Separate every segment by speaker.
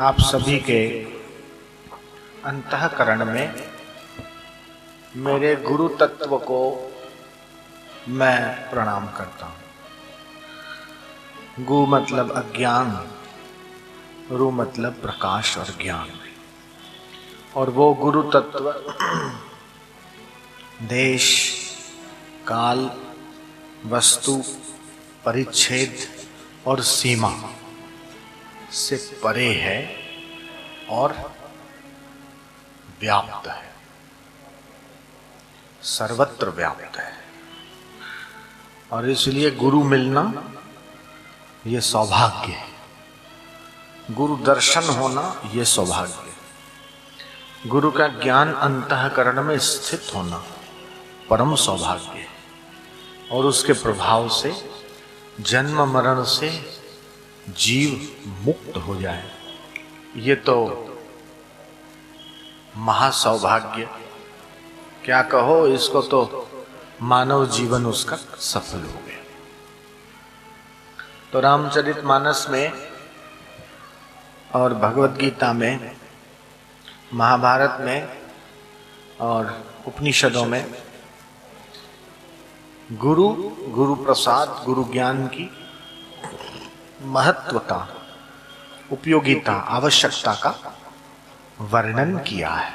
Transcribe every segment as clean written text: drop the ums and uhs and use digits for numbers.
Speaker 1: आप सभी के अंतःकरण में मेरे गुरु तत्व को मैं प्रणाम करता हूँ। गु मतलब अज्ञान, रु मतलब प्रकाश और ज्ञान। और वो गुरु तत्व देश, काल, वस्तु, परिच्छेद और सीमा से परे है और व्याप्त है, सर्वत्र व्याप्त है। और इसलिए गुरु मिलना ये सौभाग्य है, गुरु दर्शन होना ये सौभाग्य है, गुरु का ज्ञान अंतःकरण में स्थित होना परम सौभाग्य है। और उसके प्रभाव से जन्म मरण से जीव मुक्त हो जाए, ये तो महासौभाग्य क्या कहो, इसको तो मानव जीवन उसका सफल हो गया। तो रामचरितमानस में और भगवत गीता में, महाभारत में और उपनिषदों में गुरु प्रसाद, गुरु ज्ञान की महत्वता, उपयोगिता, आवश्यकता का वर्णन किया है।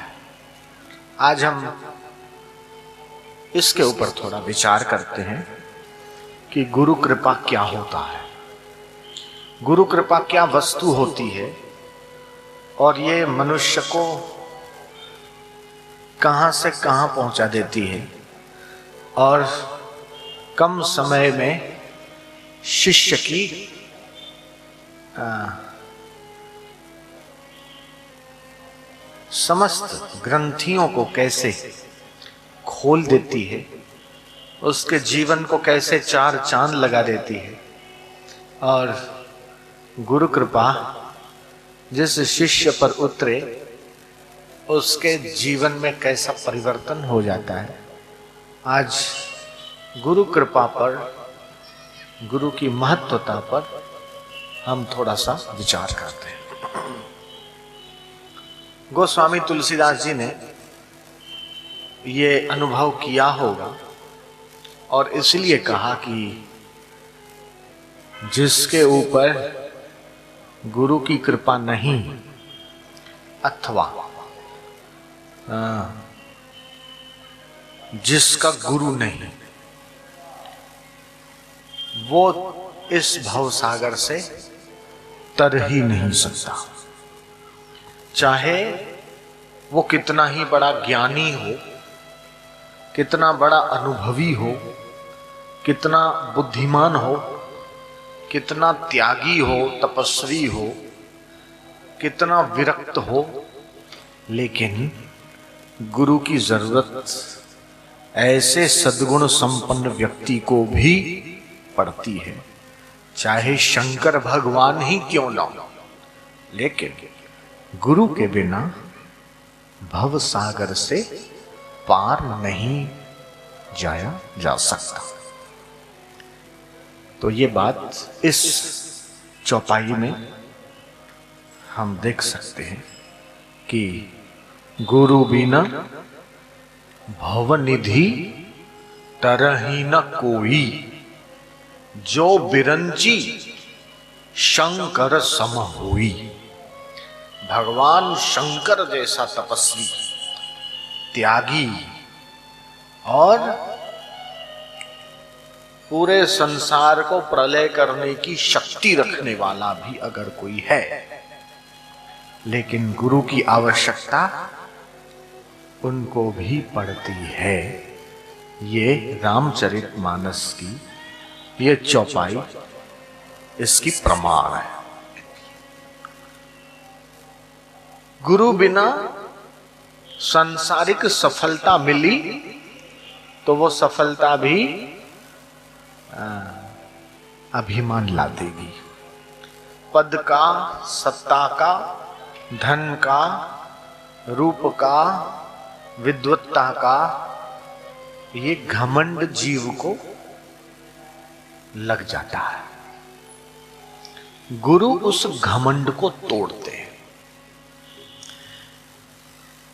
Speaker 1: आज हम इसके ऊपर थोड़ा विचार करते हैं कि गुरु कृपा क्या होता है, गुरु कृपा क्या वस्तु होती है और ये मनुष्य को कहां से कहां पहुंचा देती है, और कम समय में शिष्य की समस्त ग्रंथियों को कैसे खोल देती है, उसके जीवन को कैसे चार चांद लगा देती है। और गुरु कृपा जिस शिष्य पर उतरे उसके जीवन में कैसा परिवर्तन हो जाता है। आज गुरु कृपा पर, गुरु की महत्वता पर हम थोड़ा सा विचार करते हैं। गोस्वामी तुलसीदास जी ने ये अनुभव किया होगा और इसलिए कहा कि जिसके ऊपर गुरु की कृपा नहीं अथवा जिसका गुरु नहीं, वो इस भवसागर से तर ही नहीं सकता। चाहे वो कितना ही बड़ा ज्ञानी हो, कितना बड़ा अनुभवी हो, कितना बुद्धिमान हो, कितना त्यागी हो, तपस्वी हो, कितना विरक्त हो, लेकिन गुरु की जरूरत ऐसे सद्गुण संपन्न व्यक्ति को भी पड़ती है, चाहे शंकर भगवान ही क्यों ना हो। लेकिन गुरु के बिना भव सागर से पार नहीं जाया जा सकता। तो ये बात इस चौपाई में हम देख सकते हैं कि गुरु बिना भवनिधि तरही न कोई, जो बिरंची शंकर सम होई। भगवान शंकर जैसा तपस्वी, त्यागी और पूरे संसार को प्रलय करने की शक्ति रखने वाला भी अगर कोई है, लेकिन गुरु की आवश्यकता उनको भी पड़ती है। ये रामचरितमानस की ये चौपाई इसकी प्रमाण है। गुरु बिना सांसारिक सफलता मिली तो वो सफलता भी अभिमान ला देगी। पद का, सत्ता का, धन का, रूप का, विद्वत्ता का, ये घमंड जीव को लग जाता है। गुरु उस घमंड को तोड़ते हैं।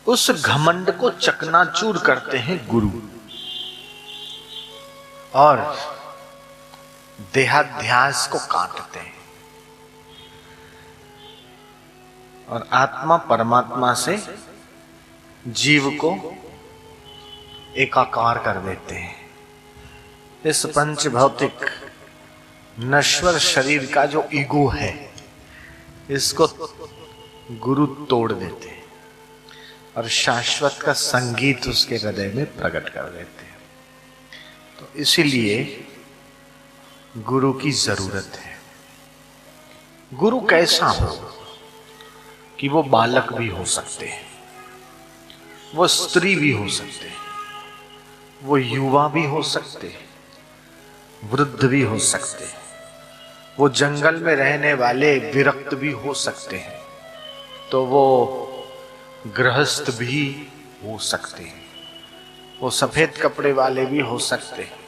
Speaker 1: उस घमंड को चकनाचूर करते हैं गुरु, और देहाध्यास को काटते हैं और आत्मा परमात्मा से जीव को एकाकार कर देते हैं। इस पंच भौतिक नश्वर शरीर का जो ईगो है, इसको गुरु तोड़ देते हैं और शाश्वत का संगीत उसके हृदय में प्रकट कर देते हैं। तो इसीलिए गुरु की जरूरत है। गुरु कैसा हो कि वो बालक भी हो सकते हैं, वो स्त्री भी हो सकते हैं, वो युवा भी हो सकते हैं, वृद्ध भी हो सकते हैं, वो जंगल में रहने वाले विरक्त भी हो सकते हैं, तो वो गृहस्थ भी हो सकते हैं, वो सफेद कपड़े वाले भी हो सकते हैं,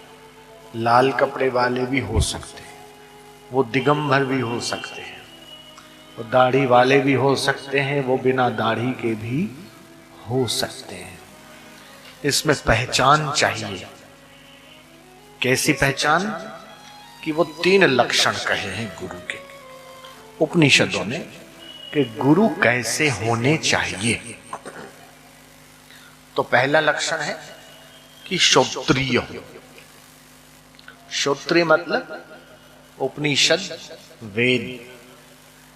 Speaker 1: लाल कपड़े वाले भी हो सकते हैं, वो दिगंबर भी हो सकते हैं, वो दाढ़ी वाले भी हो सकते हैं, वो बिना दाढ़ी के भी हो सकते हैं। इसमें पहचान चाहिए। कैसी पहचान? कि वो 3 लक्षण कहे हैं गुरु के उपनिषदों ने कि गुरु कैसे होने चाहिए। तो पहला लक्षण है कि श्रोत्रिय हो। श्रोत्रिय मतलब उपनिषद, वेद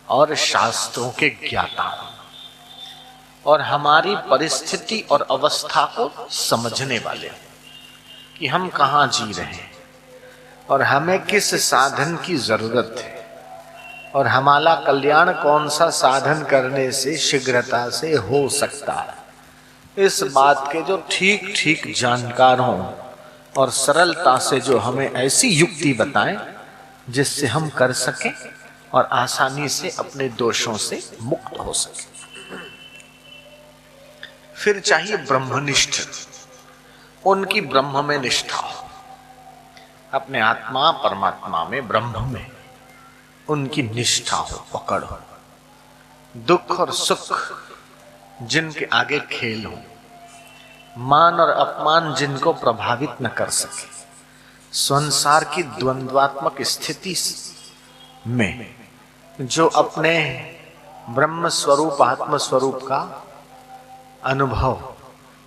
Speaker 1: और शास्त्रों के ज्ञाता हो और हमारी परिस्थिति और अवस्था को समझने वाले, कि हम कहाँ जी रहे हैं और हमें किस साधन की जरूरत है और हमारा कल्याण कौन सा साधन करने से शीघ्रता से हो सकता है। इस बात के जो ठीक ठीक जानकार हों और सरलता से जो हमें ऐसी युक्ति बताएं जिससे हम कर सकें और आसानी से अपने दोषों से मुक्त हो सके। फिर चाहिए ब्रह्मनिष्ठ, उनकी ब्रह्म में निष्ठा हो, अपने आत्मा परमात्मा में ब्रह्म में उनकी निष्ठा हो, पकड़ हो। दुख और सुख जिनके आगे खेल हो, मान और अपमान जिनको प्रभावित न कर सके, संसार की द्वंद्वात्मक स्थिति में जो अपने ब्रह्म स्वरूप आत्म स्वरूप का अनुभव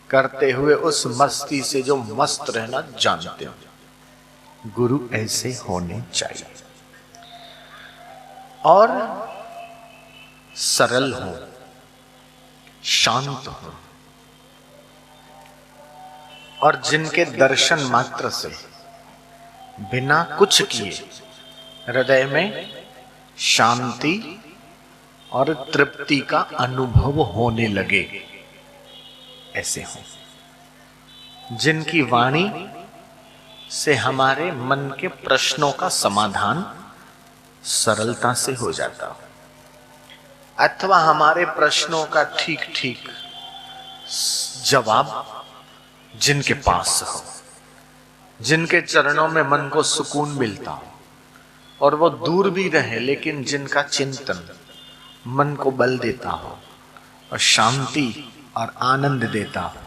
Speaker 1: करते हुए उस मस्ती से जो मस्त रहना जानते हो, गुरु ऐसे होने चाहिए। और सरल हो, शांत हो और जिनके दर्शन मात्र से बिना कुछ किए हृदय में शांति और तृप्ति का अनुभव होने लगे, ऐसे हो। जिनकी वाणी से हमारे मन के प्रश्नों का समाधान सरलता से हो जाता हो, अथवा हमारे प्रश्नों का ठीक ठीक जवाब जिनके पास हो, जिनके चरणों में मन को सुकून मिलता हो और वो दूर भी रहे लेकिन जिनका चिंतन मन को बल देता हो और शांति और आनंद देता हो,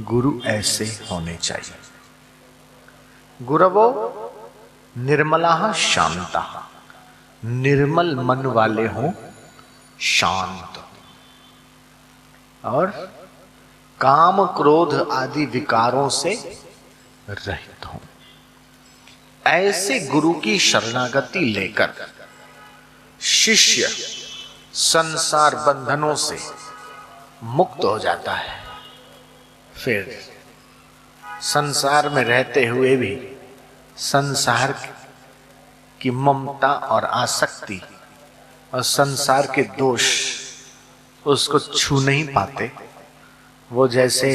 Speaker 1: गुरु ऐसे होने चाहिए। गुरवो निर्मला शांता, निर्मल मन वाले हों, शांत और काम क्रोध आदि विकारों से रहित हों। ऐसे गुरु की शरणागति लेकर शिष्य संसार बंधनों से मुक्त हो जाता है। फिर संसार में रहते हुए भी संसार की ममता और आसक्ति और संसार के दोष उसको छू नहीं पाते। वो जैसे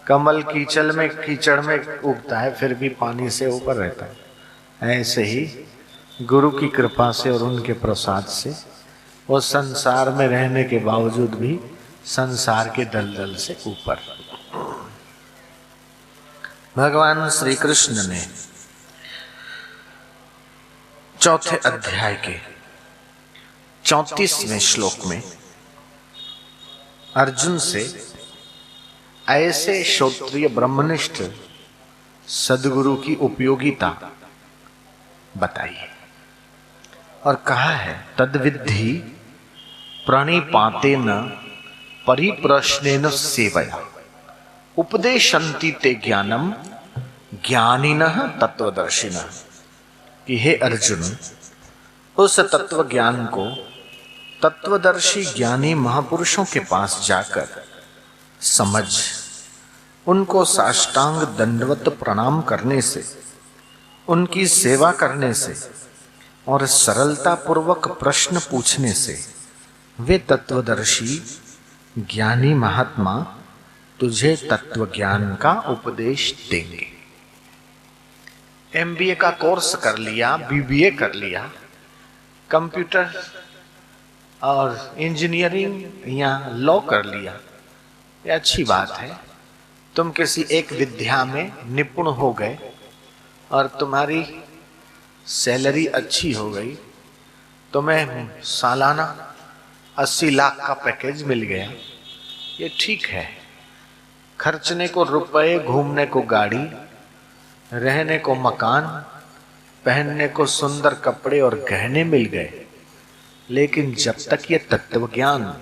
Speaker 1: कमल कीचड़ में उगता है फिर भी पानी से ऊपर रहता है, ऐसे ही गुरु की कृपा से और उनके प्रसाद से वो संसार में रहने के बावजूद भी संसार के दलदल से ऊपर। भगवान श्री कृष्ण ने 4थे अध्याय के 34वें श्लोक में अर्जुन से ऐसे श्रोत्रिय ब्रह्मनिष्ठ सदगुरु की उपयोगिता बताई है और कहा है, तद्विद्धि प्रणिपातेन परिप्रश्नेन सेवया उपदेशन्ति ते ज्ञानम ज्ञानिनः तत्वदर्शिनः। कि हे अर्जुन, उस तत्व ज्ञान को तत्वदर्शी ज्ञानी महापुरुषों के पास जाकर समझ, उनको साष्टांग दंडवत प्रणाम करने से, उनकी सेवा करने से और सरलता पूर्वक प्रश्न पूछने से वे तत्वदर्शी ज्ञानी महात्मा तुझे तत्व ज्ञान का उपदेश देंगे। MBA का कोर्स कर लिया, BBA कर लिया, कंप्यूटर और इंजीनियरिंग या लॉ कर लिया, ये अच्छी बात है। तुम किसी एक विद्या में निपुण हो गए और तुम्हारी सैलरी अच्छी हो गई, तुम्हें सालाना 80 लाख का पैकेज मिल गया, ये ठीक है। खर्चने को रुपए, घूमने को गाड़ी, रहने को मकान, पहनने को सुंदर कपड़े और गहने मिल गए, लेकिन जब तक ये तत्व ज्ञान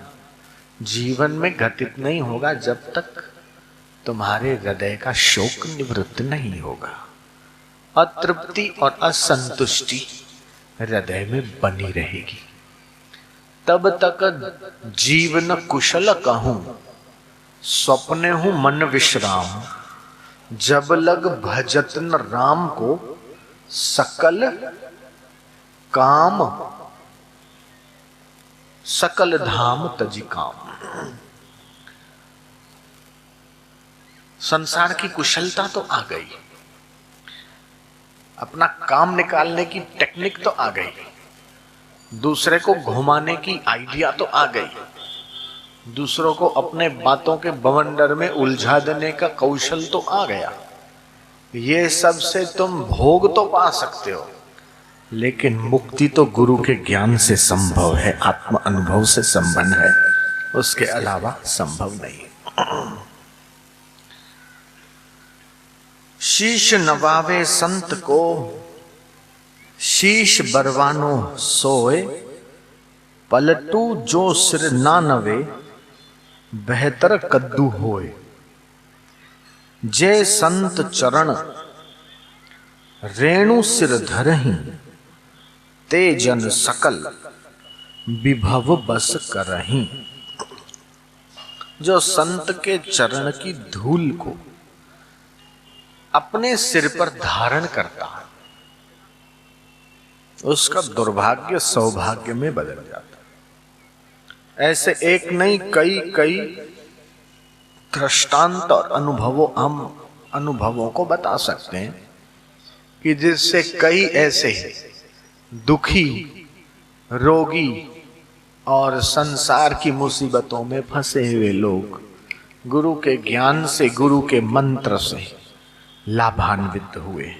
Speaker 1: जीवन में घटित नहीं होगा, जब तक तुम्हारे हृदय का शोक निवृत्त नहीं होगा, अतृप्ति और असंतुष्टि हृदय में बनी रहेगी, तब तक जीवन कुशल कहूं स्वप्ने हूं मन विश्राम, जब लग भजतन राम को सकल काम सकल धाम तजी काम। संसार की कुशलता तो आ गई, अपना काम निकालने की टेक्निक तो आ गई, दूसरे को घुमाने की आइडिया तो आ गई, दूसरों को अपने बातों के बवंडर में उलझा देने का कौशल तो आ गया। ये सब से तुम भोग तो पा सकते हो, लेकिन मुक्ति तो गुरु के ज्ञान से संभव है, आत्म अनुभव से संपन्न है, उसके अलावा संभव नहीं। शीश नवावे संत को शीश बरवानो सोए, पलटू जो सिर ना नवे बेहतर कद्दू होए। जय संत चरण रेणु सिर धरहि, ते जन सकल विभव बस करहि। जो संत के चरण की धूल को अपने सिर पर धारण करता है, उसका दुर्भाग्य सौभाग्य में बदल जाता है। ऐसे एक नहीं, कई दृष्टांत और हम अनुभवों को बता सकते हैं कि जिससे कई ऐसे दुखी, रोगी और संसार की मुसीबतों में फंसे हुए लोग गुरु के ज्ञान से, गुरु के मंत्र से लाभान्वित हुए।